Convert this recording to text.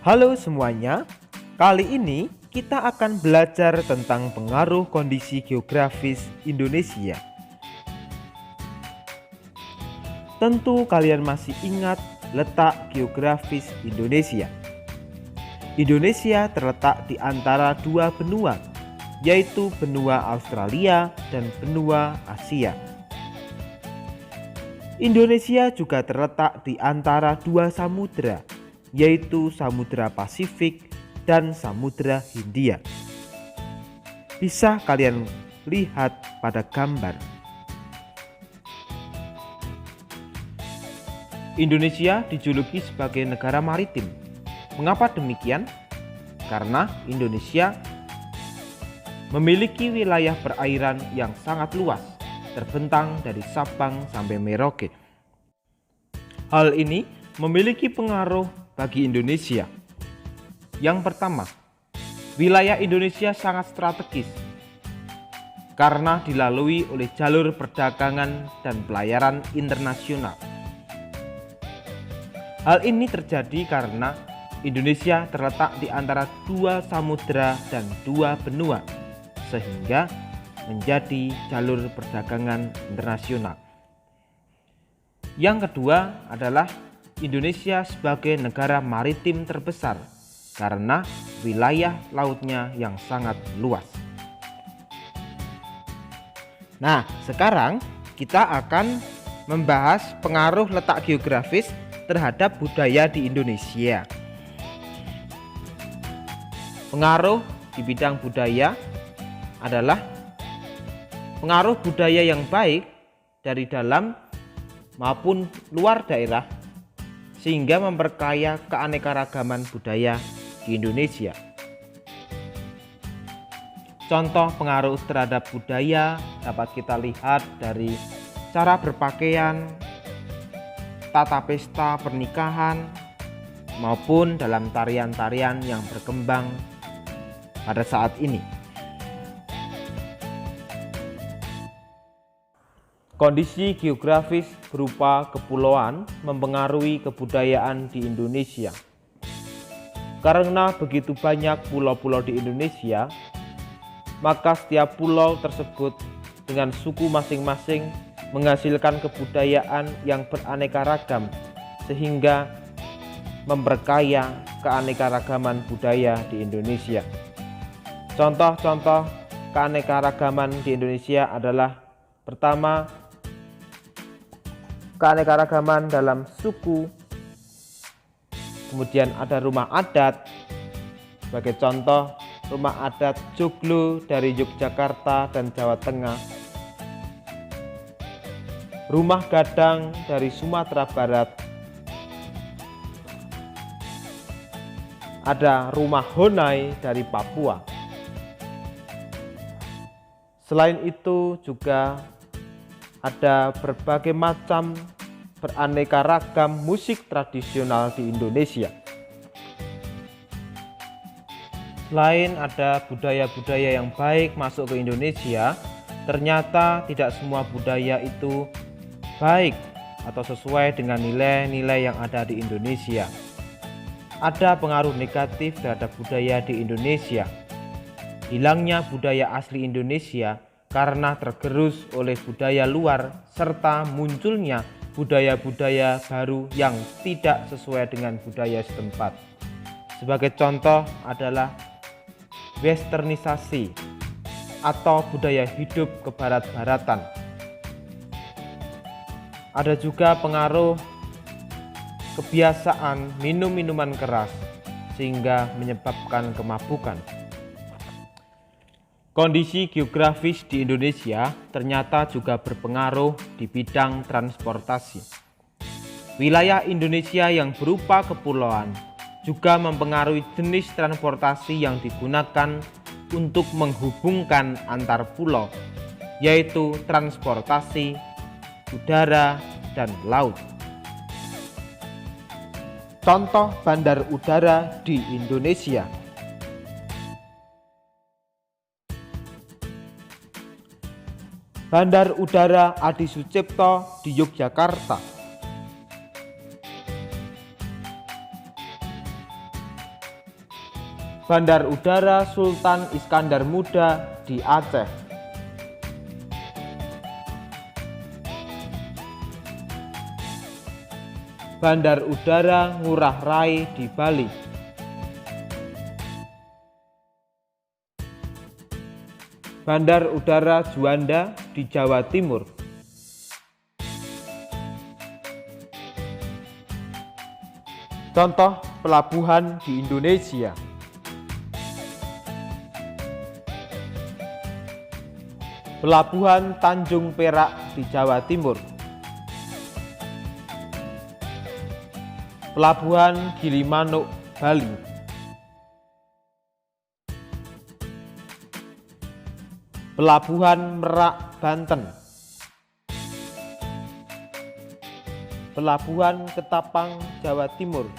Halo semuanya, kali ini kita akan belajar tentang pengaruh kondisi geografis Indonesia. Tentu kalian masih ingat letak geografis Indonesia. Indonesia terletak di antara dua benua, yaitu benua Australia dan benua Asia. Indonesia juga terletak di antara dua samudera, yaitu Samudra Pasifik dan Samudra Hindia. Bisa kalian lihat pada gambar. Indonesia dijuluki sebagai negara maritim. Mengapa demikian? Karena Indonesia memiliki wilayah perairan yang sangat luas, terbentang dari Sabang sampai Merauke. Hal ini memiliki pengaruh bagi Indonesia. Yang pertama, wilayah Indonesia sangat strategis karena dilalui oleh jalur perdagangan dan pelayaran internasional. Hal ini terjadi karena Indonesia terletak di antara dua samudera dan dua benua, sehingga menjadi jalur perdagangan internasional. Yang kedua adalah Indonesia sebagai negara maritim terbesar karena wilayah lautnya yang sangat luas. Nah, sekarang kita akan membahas pengaruh letak geografis terhadap budaya di Indonesia. Pengaruh di bidang budaya adalah pengaruh budaya yang baik dari dalam maupun luar daerah, sehingga memperkaya keanekaragaman budaya di Indonesia. Contoh pengaruh terhadap budaya dapat kita lihat dari cara berpakaian, tata pesta pernikahan, maupun dalam tarian-tarian yang berkembang pada saat ini. Kondisi geografis berupa kepulauan mempengaruhi kebudayaan di Indonesia. Karena begitu banyak pulau-pulau di Indonesia, maka setiap pulau tersebut dengan suku masing-masing menghasilkan kebudayaan yang beraneka ragam, sehingga memperkaya keanekaragaman budaya di Indonesia. Contoh-contoh keanekaragaman di Indonesia adalah: pertama, keanekaragaman dalam suku, kemudian ada rumah adat. Sebagai contoh, rumah adat Joglo dari Yogyakarta dan Jawa Tengah, rumah gadang dari Sumatera Barat, ada rumah Honai dari Papua. Selain itu juga ada berbagai macam beraneka ragam musik tradisional di Indonesia. Selain ada budaya-budaya yang baik masuk ke Indonesia, ternyata tidak semua budaya itu baik atau sesuai dengan nilai-nilai yang ada di Indonesia. Ada pengaruh negatif terhadap budaya di Indonesia. Hilangnya budaya asli Indonesia karena tergerus oleh budaya luar, serta munculnya budaya-budaya baru yang tidak sesuai dengan budaya setempat. Sebagai contoh adalah westernisasi atau budaya hidup kebarat-baratan. Ada juga pengaruh kebiasaan minum minuman keras sehingga menyebabkan kemabukan. Kondisi geografis di Indonesia ternyata juga berpengaruh di bidang transportasi. Wilayah Indonesia yang berupa kepulauan juga mempengaruhi jenis transportasi yang digunakan untuk menghubungkan antar pulau, yaitu transportasi udara dan laut. Contoh bandar udara di Indonesia: Bandar Udara Adi Sucipto di Yogyakarta, Bandar Udara Sultan Iskandar Muda di Aceh. Bandar Udara Ngurah Rai di Bali. Bandar Udara Juanda di Jawa Timur. Contoh pelabuhan di Indonesia. Pelabuhan Tanjung Perak di Jawa Timur. Pelabuhan Gilimanuk, Bali. Pelabuhan Merak, Banten. Pelabuhan Ketapang, Jawa Timur.